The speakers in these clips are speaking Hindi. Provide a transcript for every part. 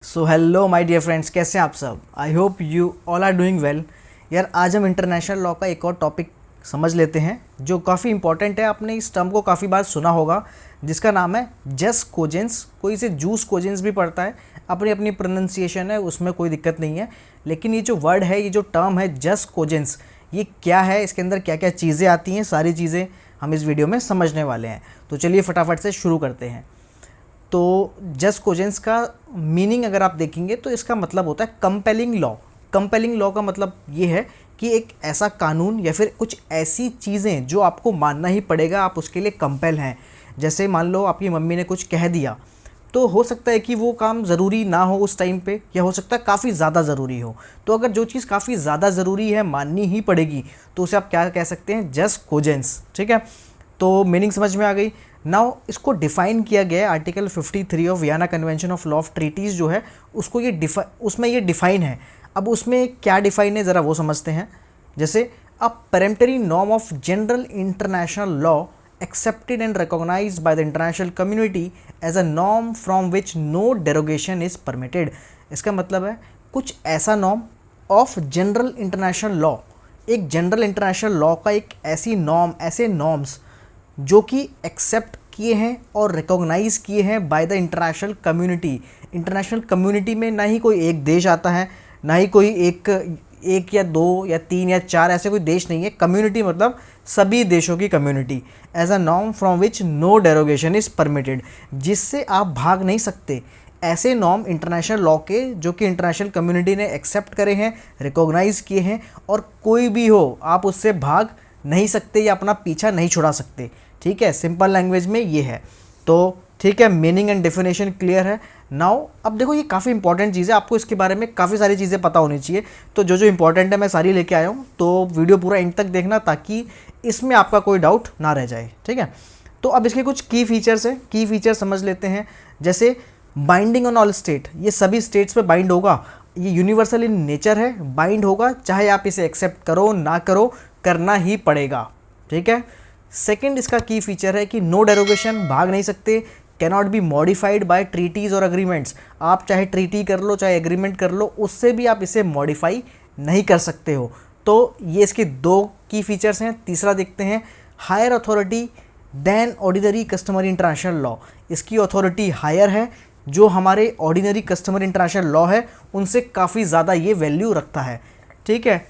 So hello my dear friends, कैसे हैं आप सब। I hope you all are doing well. यार आज हम इंटरनेशनल लॉ का एक और टॉपिक समझ लेते हैं जो काफ़ी इंपॉर्टेंट है। आपने इस टर्म को काफ़ी बार सुना होगा जिसका नाम है जस कोजेंस। कोई इसे जूस कोजेंस भी पढ़ता है, अपनी अपनी प्रोनाउंसिएशन है, उसमें कोई दिक्कत नहीं है। लेकिन ये जो वर्ड है, ये जो टर्म है जस कोजेंस, ये क्या है, इसके अंदर क्या क्या चीज़ें आती हैं, सारी चीज़ें हम इस वीडियो में समझने वाले हैं। तो चलिए फटाफट से शुरू करते हैं। तो जस्ट कोजेंस का मीनिंग अगर आप देखेंगे तो इसका मतलब होता है कंपेलिंग लॉ। कंपेलिंग लॉ का मतलब ये है कि एक ऐसा कानून या फिर कुछ ऐसी चीज़ें जो आपको मानना ही पड़ेगा, आप उसके लिए कंपेल हैं। जैसे मान लो आपकी मम्मी ने कुछ कह दिया, तो हो सकता है कि वो काम ज़रूरी ना हो उस टाइम पे, या हो सकता है काफ़ी ज़्यादा ज़रूरी हो। तो अगर जो चीज़ काफ़ी ज़्यादा ज़रूरी है, माननी ही पड़ेगी, तो उसे आप क्या कह सकते हैं, जस्ट कोजेंस। ठीक है, तो मीनिंग समझ में आ गई। नाउ इसको डिफ़ाइन किया गया है article 53 of Vienna convention of law of treaties जो है, उसको ये उसमें ये डिफ़ाइन है। अब उसमें क्या डिफ़ाइन है ज़रा वो समझते हैं। जैसे a peremptory norm of general international law accepted and recognized by the international community as a norm from which no derogation is permitted। इसका मतलब है कुछ ऐसा norm of general international law, एक जनरल इंटरनेशनल लॉ का एक ऐसी नॉर्म, ऐसे नॉर्म्स जो कि एक्सेप्ट किए हैं और रिकॉग्नाइज किए हैं by the international community. International community में ना ही कोई एक देश आता है, ना ही कोई एक या दो या तीन या चार, ऐसे कोई देश नहीं है। कम्युनिटी मतलब सभी देशों की community. As a norm from which no derogation is permitted, जिससे आप भाग नहीं सकते। ऐसे नॉर्म इंटरनेशनल लॉ के जो कि इंटरनेशनल कम्युनिटी ने एक्सेप्ट करे हैं, रिकॉग्नाइज किए हैं, और कोई भी हो आप उससे भाग नहीं सकते या अपना पीछा नहीं छुड़ा सकते। ठीक है, सिंपल लैंग्वेज में ये है। तो ठीक है, मीनिंग एंड डेफिनेशन क्लियर है। नाउ अब देखो, ये काफ़ी इंपॉर्टेंट चीज़ है, आपको इसके बारे में काफ़ी सारी चीज़ें पता होनी चाहिए। तो जो जो इंपॉर्टेंट है मैं सारी लेके आया हूँ, तो वीडियो पूरा एंड तक देखना ताकि इसमें आपका कोई डाउट ना रह जाए। ठीक है, तो अब इसके कुछ की फीचर्स हैं, की फीचर समझ लेते हैं। जैसे बाइंडिंग ऑन ऑल स्टेट, ये सभी स्टेट्स पे बाइंड होगा। ये यूनिवर्सल इन नेचर है, बाइंड होगा, चाहे आप इसे एक्सेप्ट करो ना करो, करना ही पड़ेगा। ठीक है। सेकंड इसका की फीचर है कि नो डेरोगेशन, भाग नहीं सकते। Cannot be modified by treaties और अग्रीमेंट्स, आप चाहे ट्रीटी कर लो चाहे एग्रीमेंट कर लो, उससे भी आप इसे मॉडिफाई नहीं कर सकते हो। तो ये इसके दो की फीचर्स हैं। तीसरा देखते हैं, higher authority than ordinary customary international law. इसकी अथॉरिटी हायर है, जो हमारे ऑर्डिनरी कस्टमरी इंटरनेशनल लॉ है उनसे काफ़ी ज़्यादा ये वैल्यू रखता है। ठीक है।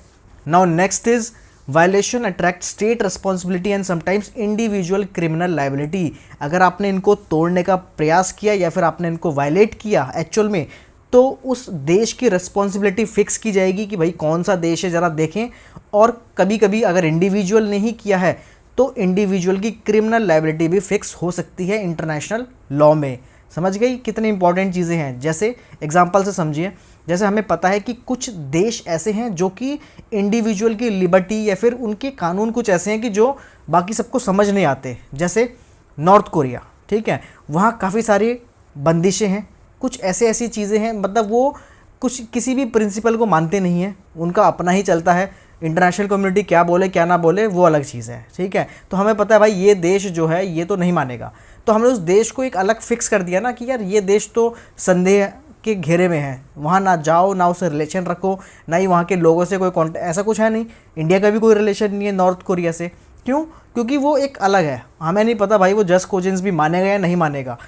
Now next is violation attract state responsibility and sometimes individual criminal liability. अगर आपने इनको तोड़ने का प्रयास किया या फिर आपने इनको वायलेट किया एक्चुअल में, तो उस देश की रिस्पॉन्सिबिलिटी फिक्स की जाएगी कि भाई कौन सा देश है ज़रा देखें। और कभी कभी अगर इंडिविजुअल ने ही किया है तो इंडिविजुअल की क्रिमिनल लाइबिलिटी भी फिक्स हो सकती है इंटरनेशनल लॉ में। समझ गई कितनी इंपॉर्टेंट चीज़ें हैं। जैसे एग्जांपल से समझिए, जैसे हमें पता है कि कुछ देश ऐसे हैं जो कि इंडिविजुअल की लिबर्टी या फिर उनके कानून कुछ ऐसे हैं कि जो बाकी सबको समझ नहीं आते। जैसे नॉर्थ कोरिया, ठीक है, वहाँ काफ़ी सारी बंदिशें हैं, कुछ ऐसी चीज़ें हैं, मतलब वो कुछ किसी भी प्रिंसिपल को मानते नहीं हैं, उनका अपना ही चलता है। इंटरनेशनल कम्युनिटी क्या बोले क्या ना बोले वो अलग चीज़ है। ठीक है, तो हमें पता है भाई ये देश जो है ये तो नहीं मानेगा, तो हमने उस देश को एक अलग फिक्स कर दिया ना कि यार ये देश तो संदेह के घेरे में है, वहाँ ना जाओ, ना उससे रिलेशन रखो, ना ही वहाँ के लोगों से कोई कॉन्टेक्ट, ऐसा कुछ है नहीं। इंडिया का भी कोई रिलेशन नहीं है नॉर्थ कोरिया से। क्यों? क्योंकि वो एक अलग है, हमें नहीं पता भाई वो जस्ट कोजेंस भी मानेगा या नहीं मानेगा।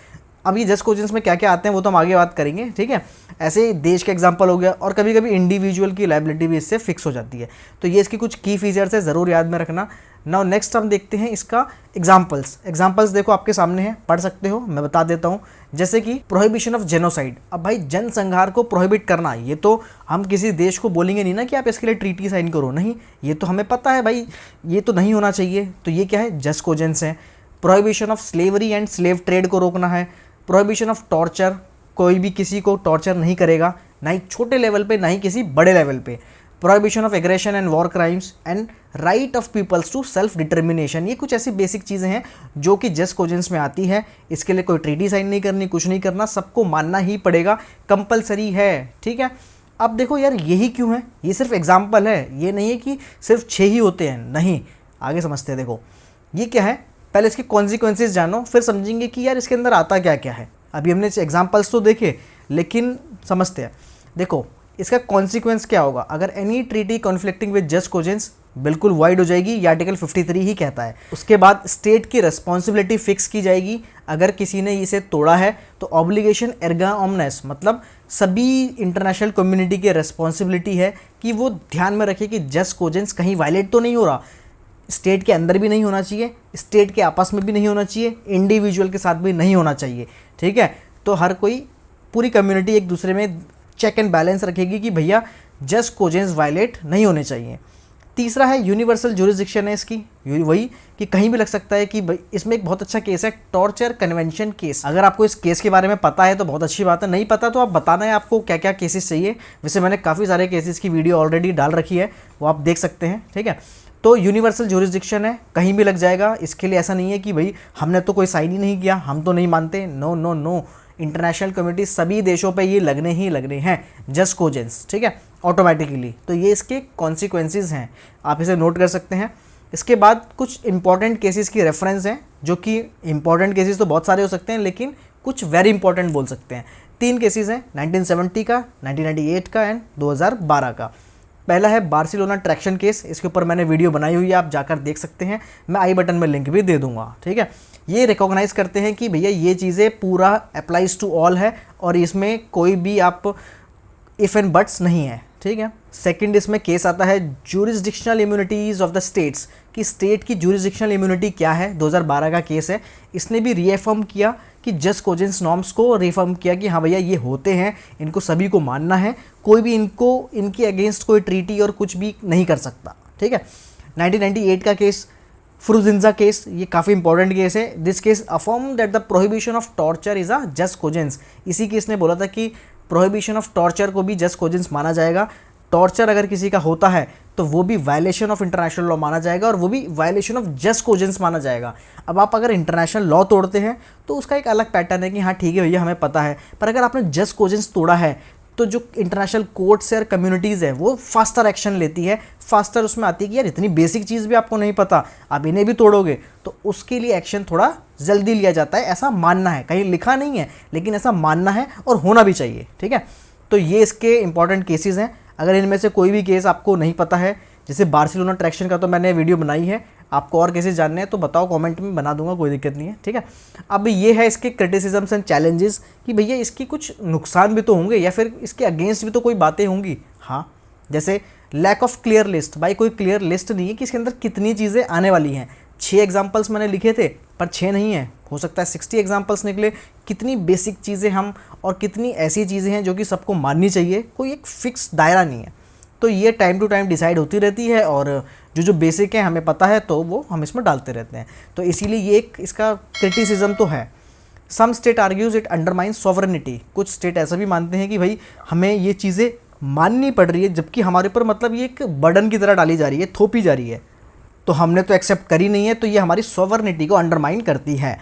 अब ये जस्ट कोजेंस में क्या क्या आते हैं वो तो हम आगे बात करेंगे। ठीक है, ऐसे देश का एग्जांपल हो गया, और कभी कभी इंडिविजुअल की लायबिलिटी भी इससे फिक्स हो जाती है। तो ये इसकी कुछ की फीचर्स है, ज़रूर याद में रखना। नाउ नेक्स्ट हम देखते हैं इसका एग्जाम्पल्स देखो आपके सामने हैं, पढ़ सकते हो, मैं बता देता हूँ। जैसे कि प्रोहिबिशन ऑफ जेनोसाइड। अब भाई जनसंहार को प्रोहिबिट करना, ये तो हम किसी देश को बोलेंगे नहीं ना कि आप इसके लिए ट्रीटी साइन करो, नहीं, ये तो हमें पता है भाई ये तो नहीं होना चाहिए। तो ये क्या है, जस्ट कोजेंस है। Prohibition of slavery and slave trade को रोकना है। प्रोहिबिशन ऑफ टॉर्चर, कोई भी किसी को टॉर्चर नहीं करेगा, ना ही छोटे लेवल पे ना ही किसी बड़े लेवल पे। Prohibition of aggression and war crimes and right of peoples to self determination. ये कुछ ऐसी बेसिक चीज़ें हैं जो कि जस्ट कोजेंस में आती है। इसके लिए कोई ट्रीटी साइन नहीं करनी, कुछ नहीं करना, सबको मानना ही पड़ेगा, कंपलसरी है। ठीक है, अब देखो यार यही क्यों है, ये सिर्फ एग्जाम्पल है, ये नहीं है कि सिर्फ 6 ही होते हैं, नहीं, आगे समझते हैं। देखो ये क्या है, पहले इसके कॉन्सिक्वेंसेस जानो, फिर समझेंगे कि यार इसके अंदर आता क्या क्या है। अभी हमने एग्जाम्पल्स तो देखे, लेकिन समझते हैं। देखो इसका कॉन्सिक्वेंस क्या होगा, अगर any treaty conflicting with jus cogens बिल्कुल वाइड हो जाएगी, ये आर्टिकल 53 ही कहता है। उसके बाद स्टेट की रिस्पॉन्सिबिलिटी फिक्स की जाएगी, अगर किसी ने इसे तोड़ा है तो ऑब्लिगेशन एर्गा ओमनेस, मतलब सभी इंटरनेशनल कम्युनिटी की रिस्पॉन्सिबिलिटी है कि वो ध्यान में रखे कि जस्ट कोजेंस कहीं वायलेट तो नहीं हो रहा, स्टेट के अंदर भी नहीं होना चाहिए, स्टेट के आपस में भी नहीं होना चाहिए, इंडिविजुअल के साथ भी नहीं होना चाहिए, ठीक है। तो हर कोई पूरी कम्युनिटी एक दूसरे में चेक एंड बैलेंस रखेगी कि भैया जस्ट कोजेंस वायलेट नहीं होने चाहिए। तीसरा है यूनिवर्सल ज्यूरिसडिक्शन है इसकी, वही कि कहीं भी लग सकता है कि भाई इसमें एक बहुत अच्छा केस है टॉर्चर कन्वेंशन केस। अगर आपको इस केस के बारे में पता है तो बहुत अच्छी बात है, नहीं पता तो आप बताना है आपको क्या क्या केसेस चाहिए। वैसे मैंने काफ़ी सारे केसेस की वीडियो ऑलरेडी डाल रखी है, वो आप देख सकते हैं, ठीक है। तो यूनिवर्सल ज्यूरिसडिक्शन है, कहीं भी लग जाएगा। इसके लिए ऐसा नहीं है कि भाई हमने तो कोई साइन ही नहीं किया, हम तो नहीं मानते, no no no, international community सभी देशों पे ये लगने ही लगने हैं जस्ट कोजेंस, ठीक है, ऑटोमेटिकली। तो ये इसके कॉन्सिक्वेंसेस हैं, आप इसे नोट कर सकते हैं। इसके बाद कुछ इंपॉर्टेंट केसेस की रेफरेंस हैं, जो कि इंपॉर्टेंट केसेस तो बहुत सारे हो सकते हैं लेकिन कुछ वेरी इंपॉर्टेंट बोल सकते हैं। 3 केसेस हैं, 1970 का, 1998 का एंड 2012 का। पहला है बार्सिलोना ट्रैक्शन केस, इसके ऊपर मैंने वीडियो बनाई हुई है, आप जाकर देख सकते हैं, मैं आई बटन में लिंक भी दे दूंगा, ठीक है। ये रिकॉग्नाइज करते हैं कि भैया ये चीज़ें पूरा अप्लाइज टू ऑल है और इसमें कोई भी आप इफ़ एंड बट्स नहीं है, ठीक है। सेकंड इसमें केस आता है jurisdictional immunities of the states, कि स्टेट की ज्यूरिसडिक्शनल इम्यूनिटी क्या है, 2012 का केस है। इसने भी रीअफर्म किया कि जस्ट कोजेंस नॉर्म्स को रिफर्म किया कि हाँ भैया ये होते हैं, इनको सभी को मानना है, कोई भी इनके अगेंस्ट कोई ट्रीटी और कुछ भी नहीं कर सकता, ठीक है। 1998 का केस फ्रुजिंजा केस, ये काफ़ी इंपॉर्टेंट केस है। This case affirm that the prohibition of torture is a jus cogens. इसी केस ने बोला था कि प्रोहिबिशन ऑफ टॉर्चर को भी जस्ट कोजेंस माना जाएगा। टॉर्चर अगर किसी का होता है तो वो भी वायलेशन ऑफ इंटरनेशनल लॉ माना जाएगा और वो भी वायलेशन ऑफ जस्ट कोजेंस माना जाएगा। अब आप अगर इंटरनेशनल लॉ तोड़ते हैं तो उसका एक अलग पैटर्न है कि हाँ ठीक है भैया हमें पता है, पर अगर आपने जस्ट कोजेंस तोड़ा है तो जो इंटरनेशनल कोर्ट्स और कम्युनिटीज़ है वो फास्टर एक्शन लेती है। फास्टर उसमें आती है कि यार इतनी बेसिक चीज़ भी आपको नहीं पता, आप इन्हें भी तोड़ोगे, तो उसके लिए एक्शन थोड़ा जल्दी लिया जाता है, ऐसा मानना है। कहीं लिखा नहीं है लेकिन ऐसा मानना है और होना भी चाहिए, ठीक है। तो ये इसके इंपॉर्टेंट केसेस हैं। अगर इनमें से कोई भी केस आपको नहीं पता है, जैसे बार्सिलोना ट्रैक्शन का तो मैंने वीडियो बनाई है, आपको और केसेस जानने हैं तो बताओ, कमेंट में बना दूंगा, कोई दिक्कत नहीं है, ठीक है। अब ये है इसके क्रिटिसिजम्स एंड चैलेंजेस कि भैया इसकी कुछ नुकसान भी तो होंगे या फिर इसके अगेंस्ट भी तो कोई बातें होंगी। हाँ, जैसे लैक ऑफ क्लियर लिस्ट, भाई कोई क्लियर लिस्ट नहीं है कि इसके अंदर कितनी चीज़ें आने वाली हैं। 6 एग्जाम्पल्स मैंने लिखे थे पर 6 नहीं है, हो सकता है 60 एग्जाम्पल्स निकले। कितनी बेसिक चीज़ें हम और कितनी ऐसी चीज़ें हैं जो कि सबको माननी चाहिए, कोई एक फिक्स दायरा नहीं है। तो ये टाइम टू टाइम डिसाइड होती रहती है और जो बेसिक है हमें पता है तो वो हम इसमें डालते रहते हैं। तो इसीलिए ये एक इसका क्रिटिसिज्म तो है। Some state argues it undermine sovereignty, कुछ स्टेट ऐसा भी मानते हैं कि भाई हमें ये चीज़ें माननी पड़ रही है जबकि हमारे ऊपर मतलब ये एक बर्डन की तरह डाली जा रही है, थोपी जा रही है, तो हमने तो एक्सेप्ट करी नहीं है, तो ये हमारी सॉवरेनिटी को अंडरमाइन करती है।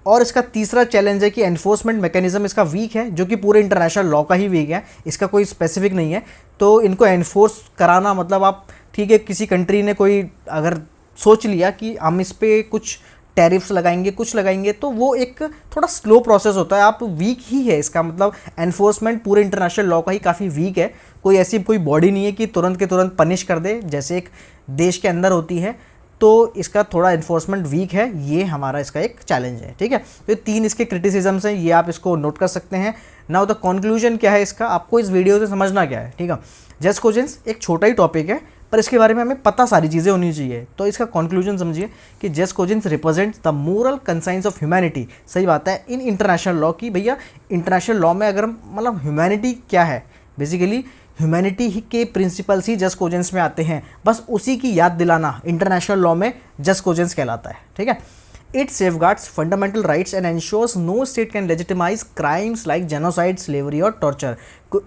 और इसका तीसरा चैलेंज है कि एनफोर्समेंट मैकेनिज्म इसका वीक है, जो कि पूरे इंटरनेशनल लॉ का ही वीक है, इसका कोई स्पेसिफिक नहीं है। तो इनको एनफोर्स कराना मतलब आप ठीक है, किसी कंट्री ने कोई अगर सोच लिया कि हम इस पर कुछ टैरिफ्स लगाएंगे, कुछ लगाएंगे, तो वो एक थोड़ा स्लो प्रोसेस होता है, आप वीक ही है। इसका मतलब एनफोर्समेंट पूरे इंटरनेशनल लॉ का ही काफ़ी वीक है। कोई ऐसी कोई बॉडी नहीं है कि तुरंत के तुरंत पनिश कर दे जैसे एक देश के अंदर होती है, तो इसका थोड़ा इन्फोर्समेंट वीक है, ये हमारा इसका एक चैलेंज है, ठीक है। तो ये 3 इसके क्रिटिसिजम्स हैं, ये आप इसको नोट कर सकते हैं। नाउ द कंक्लूजन क्या है इसका, आपको इस वीडियो से समझना क्या है, ठीक है। जस्ट कोजेंस एक छोटा ही टॉपिक है पर इसके बारे में हमें पता सारी चीज़ें होनी चाहिए। तो इसका कंक्लूजन समझिए कि jus cogens represent the moral conscience of humanity. सही बात है इन इंटरनेशनल लॉ की, भैया इंटरनेशनल लॉ में अगर मतलब ह्यूमैनिटी क्या है, बेसिकली ह्यूमैनिटी के प्रिंसिपल्स ही जस्ट कोजेंस में आते हैं, बस उसी की याद दिलाना इंटरनेशनल लॉ में जस्ट कोजेंस कहलाता है, ठीक है। It safeguards fundamental rights and ensures no state can legitimise crimes like genocide, slavery और टॉर्चर।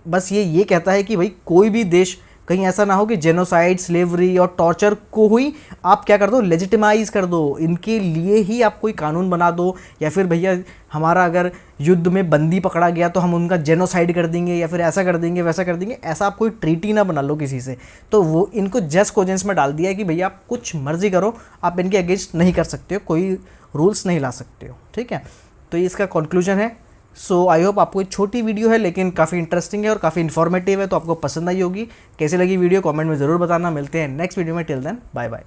बस ये कहता है कि भाई कोई भी देश कहीं ऐसा ना हो कि जेनोसाइड, स्लेवरी और टॉर्चर को ही आप क्या कर दो, लेजिटिमाइज कर दो, इनके लिए ही आप कोई कानून बना दो, या फिर भैया हमारा अगर युद्ध में बंदी पकड़ा गया तो हम उनका जेनोसाइड कर देंगे या फिर ऐसा कर देंगे वैसा कर देंगे, ऐसा आप कोई ट्रीटी ना बना लो किसी से। तो वो इनको जस्ट कोजेंस में डाल दिया है कि भैया आप कुछ मर्जी करो, आप इनके अगेंस्ट नहीं कर सकते हो, कोई रूल्स नहीं ला सकते हो, ठीक है। तो ये इसका कंक्लूजन है। सो आई होप आपको एक छोटी वीडियो है लेकिन काफ़ी इंटरेस्टिंग है और काफ़ी इन्फॉर्मेटिव है, तो आपको पसंद आई होगी। कैसी लगी वीडियो कमेंट में ज़रूर बताना। मिलते हैं नेक्स्ट वीडियो में, टिल देन बाय बाय।